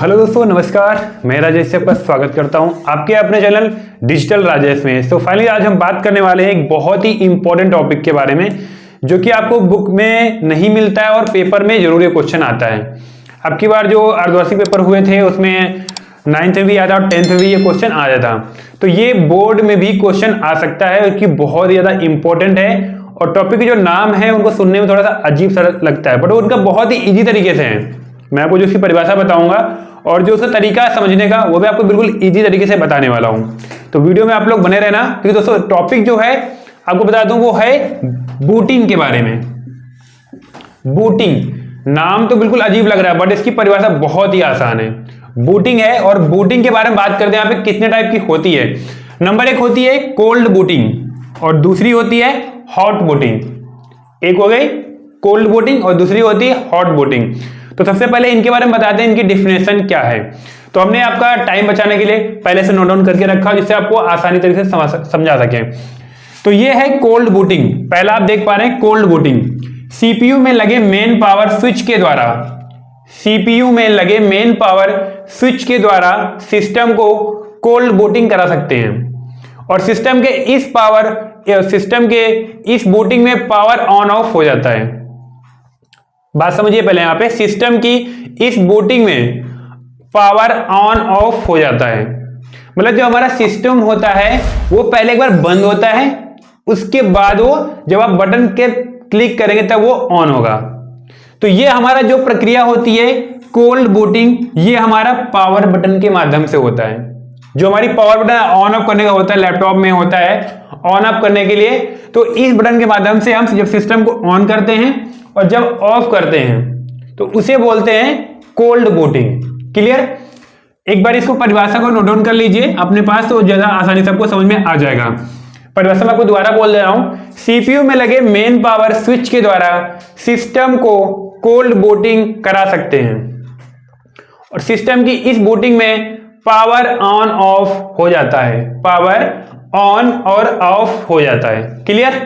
Hello दोस्तों, नमस्कार। मैं राजेश से आपका स्वागत करता हूं आपके अपने चैनल डिजिटल राजेश में। तो फाइनली आज हम बात करने वाले हैं एक बहुत ही इंपॉर्टेंट टॉपिक के बारे में, जो कि आपको बुक में नहीं मिलता है और पेपर में जरूर क्वेश्चन आता है। अब की बार जो अर्धवार्षिक पेपर हुए थे उसमें 9th में भी आया था और 10th में भी ये क्वेश्चन आया था। तो ये बोर्ड में भी क्वेश्चन आ सकता है, क्योंकि बहुत ज़्यादा इंपॉर्टेंट है और टॉपिक के जो नाम है उनको सुनने में थोड़ा सा अजीब सा लगता है, बट वो उनका बहुत ही ईजी तरीके से है। मैं आपको जो उसकी परिभाषा बताऊंगा और जो उसका तरीका समझने का वो भी आपको बिल्कुल इजी तरीके से बताने वाला हूं। तो वीडियो में आप लोग बने रहना, क्योंकि दोस्तों टॉपिक जो है आपको बता दूं वो है बूटिंग के बारे में। बूटिंग नाम तो बिल्कुल अजीब लग रहा है, बट इसकी परिभाषा बहुत ही आसान है। बूटिंग है और बूटिंग के बारे में बात करते हैं। यहाँ पे कितने टाइप की होती है। नंबर 1 होती है कोल्ड बूटिंग और दूसरी होती है हॉट बूटिंग। एक हो गई कोल्ड बूटिंग और दूसरी होती है हॉट बूटिंग। तो सबसे पहले इनके बारे में बताते हैं इनकी डिफिनेशन क्या है। तो हमने आपका टाइम बचाने के लिए पहले से नोट डाउन करके रखा, जिससे आपको आसानी तरीके से समझा सके। तो ये है कोल्ड बूटिंग। पहला आप देख पा रहे हैं कोल्ड बूटिंग। सीपीयू में लगे मेन पावर स्विच के द्वारा, सीपीयू में लगे मेन पावर स्विच के द्वारा सिस्टम को कोल्ड बूटिंग करा सकते हैं और सिस्टम के इस बूटिंग में पावर ऑन ऑफ हो जाता है। बात समझिए पहले, यहां पे सिस्टम की इस बूटिंग में पावर ऑन ऑफ हो जाता है। मतलब जो हमारा सिस्टम होता है वो पहले एक बार बंद होता है, उसके बाद वो जब आप बटन के क्लिक करेंगे तब वो ऑन होगा। तो ये हमारा जो प्रक्रिया होती है कोल्ड बूटिंग, ये हमारा पावर बटन के माध्यम से होता है। जो हमारी पावर बटन ऑन ऑफ करने का होता है, लैपटॉप में होता है ऑन ऑफ करने के लिए, तो इस बटन के माध्यम से हम जब सिस्टम को ऑन करते हैं और जब ऑफ करते हैं तो उसे बोलते हैं कोल्ड बूटिंग। क्लियर? एक बार इसको परिभाषा को नोट डाउन कर लीजिए अपने पास, तो ज्यादा आसानी से आपको समझ में आ जाएगा। परिभाषा मैं आपको दोबारा बोल दे रहा हूं। सीपीयू में लगे मेन पावर स्विच के द्वारा सिस्टम को कोल्ड बूटिंग करा सकते हैं और सिस्टम की इस बूटिंग में पावर ऑन ऑफ हो जाता है, पावर ऑन और ऑफ हो जाता है। क्लियर?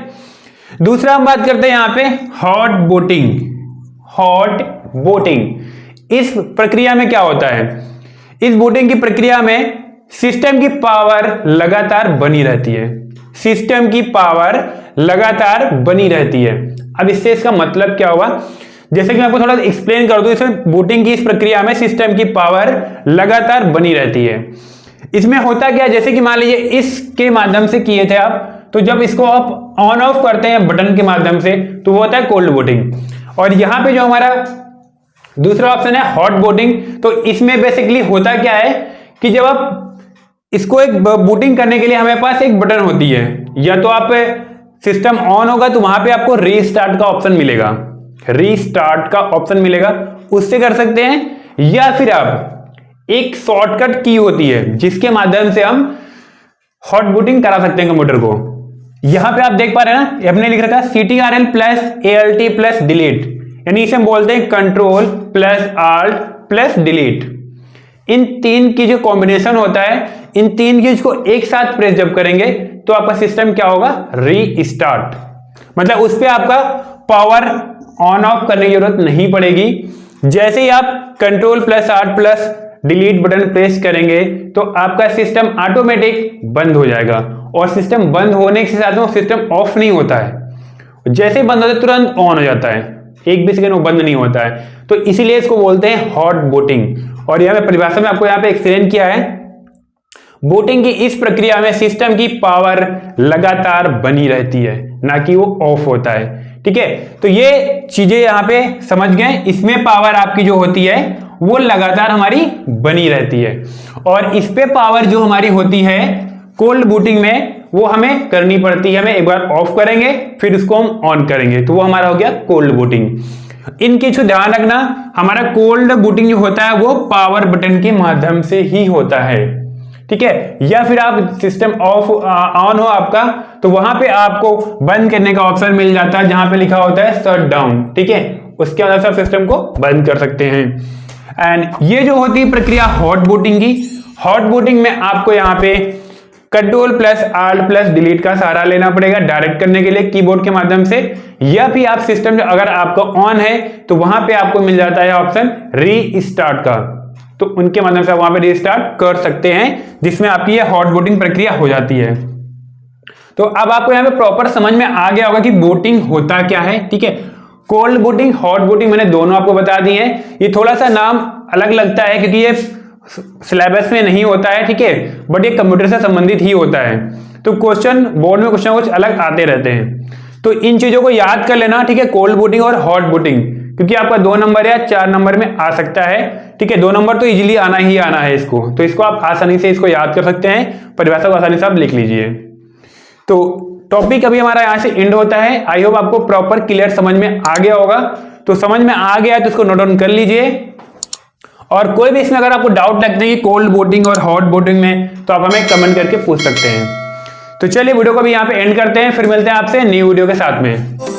दूसरा हम बात करते हैं यहां पे हॉट बूटिंग। हॉट बूटिंग, इस प्रक्रिया में क्या होता है? इस बूटिंग की प्रक्रिया में सिस्टम की पावर लगातार बनी रहती है। सिस्टम की पावर लगातार बनी रहती है। अब इससे इसका मतलब क्या होगा, जैसे कि मैं आपको थोड़ा एक्सप्लेन कर दूं। इसमें बूटिंग की इस प्रक्रिया में सिस्टम की पावर लगातार बनी रहती है। इसमें होता क्या है, जैसे कि मान लीजिए इसके माध्यम से किए थे आप, तो जब इसको आप ऑन ऑफ करते हैं बटन के माध्यम से तो वो होता है कोल्ड बूटिंग। और यहां पे जो हमारा दूसरा ऑप्शन है हॉट बूटिंग, तो इसमें बेसिकली होता क्या है कि जब आप इसको एक बूटिंग करने के लिए हमारे पास एक बटन होती है, या तो आप सिस्टम ऑन होगा तो वहां पे आपको रीस्टार्ट का ऑप्शन मिलेगा, रीस्टार्ट का ऑप्शन मिलेगा, उससे कर सकते हैं। या फिर आप एक शॉर्टकट की होती है जिसके माध्यम से हम हॉट बूटिंग करा सकते हैं कंप्यूटर को। यहां पे आप देख पा रहे हैं ना, हमने लिख रखा CTRL plus ALT plus delete, यानी इसे हम बोलते हैं control plus alt plus delete. इन तीन की जो कॉम्बिनेशन होता है, इन तीन की को एक साथ प्रेस जब करेंगे तो आपका सिस्टम क्या होगा, रीस्टार्ट। मतलब उस पर आपका पावर ऑन ऑफ करने की जरूरत नहीं पड़ेगी। जैसे ही आप control plus alt plus delete button press करेंगे तो आपका सिस्टम ऑटोमेटिक बंद हो जाएगा और सिस्टम बंद होने के साथ में सिस्टम ऑफ नहीं होता है। जैसे ही बंद होता है तुरंत ऑन हो जाता है, एक भी सेकंड वो बंद नहीं होता है। तो इसीलिए इसको बोलते हैं हॉट बूटिंग। और यहां पे परिभाषा में आपको यहां पे एक्सप्लेन किया है, बूटिंग की इस प्रक्रिया में सिस्टम की पावर लगातार बनी रहती है, ना कि वो ऑफ होता है। ठीक है, तो ये चीजें यहां पे समझ गए। इसमें पावर आपकी जो होती है वो लगातार हमारी बनी रहती है और इस पे पावर जो हमारी होती है कोल्ड बूटिंग में वो हमें करनी पड़ती है। हमें एक बार ऑफ करेंगे फिर उसको हम ऑन करेंगे, तो वो हमारा हो गया कोल्ड बूटिंग। इनकी जो ध्यान रखना, हमारा कोल्ड बूटिंग जो होता है वो पावर बटन के माध्यम से ही होता है। ठीक है, या फिर आप सिस्टम ऑफ ऑन हो आपका, तो वहां पे आपको बंद करने का ऑप्शन मिल जाता है जहां पे लिखा होता है शट डाउन। ठीक है, उसके अंदर से आप सिस्टम को बंद कर सकते हैं। एंड ये जो होती है प्रक्रिया हॉट बूटिंग की, हॉट बूटिंग में आपको यहाँ पे control plus alt plus delete का सहारा लेना पड़ेगा डायरेक्ट करने के लिए कीबोर्ड के माध्यम से, या फिर आप सिस्टम अगर आपका ऑन है तो वहां पे आपको मिल जाता है ऑप्शन रीस्टार्ट का। तो उनके माध्यम से आप वहां पे रीस्टार्ट कर सकते हैं, जिसमें आपकी ये हॉट बूटिंग प्रक्रिया हो जाती है। तो अब आपको यहाँ पे प्रॉपर समझ में आ गया होगा कि बूटिंग होता क्या है, ठीक है। कोल्ड बूटिंग, हॉट बूटिंग मैंने दोनों आपको बता दी है। ये थोड़ा सा नाम अलग लगता है क्योंकि ये सिलेबस में नहीं होता है, ठीक है, बट ये कंप्यूटर से संबंधित ही होता है। तो क्वेश्चन बोर्ड में कुछ ना कुछ अलग आते रहते हैं, तो इन चीजों को याद कर लेना, ठीक है। कोल्ड बूटिंग और हॉट बूटिंग, क्योंकि आपका 2 नंबर या 4 नंबर में आ सकता है, ठीक है। 2 नंबर तो इजीली आना ही आना है इसको, तो इसको आप आसानी से इसको याद कर सकते हैं, परिभाषा को आसानी से आप लिख लीजिए। तो टॉपिक अभी हमारा यहां से एंड होता है। आई होप आपको प्रॉपर क्लियर समझ में आ गया होगा। तो समझ में आ गया तो इसको नोट डाउन कर लीजिए, और कोई भी इसमें अगर आपको डाउट लगते हैं कि कोल्ड बूटिंग और हॉट बूटिंग में, तो आप हमें कमेंट करके पूछ सकते हैं। तो चलिए वीडियो को भी यहाँ पे एंड करते हैं, फिर मिलते हैं आपसे न्यू वीडियो के साथ में।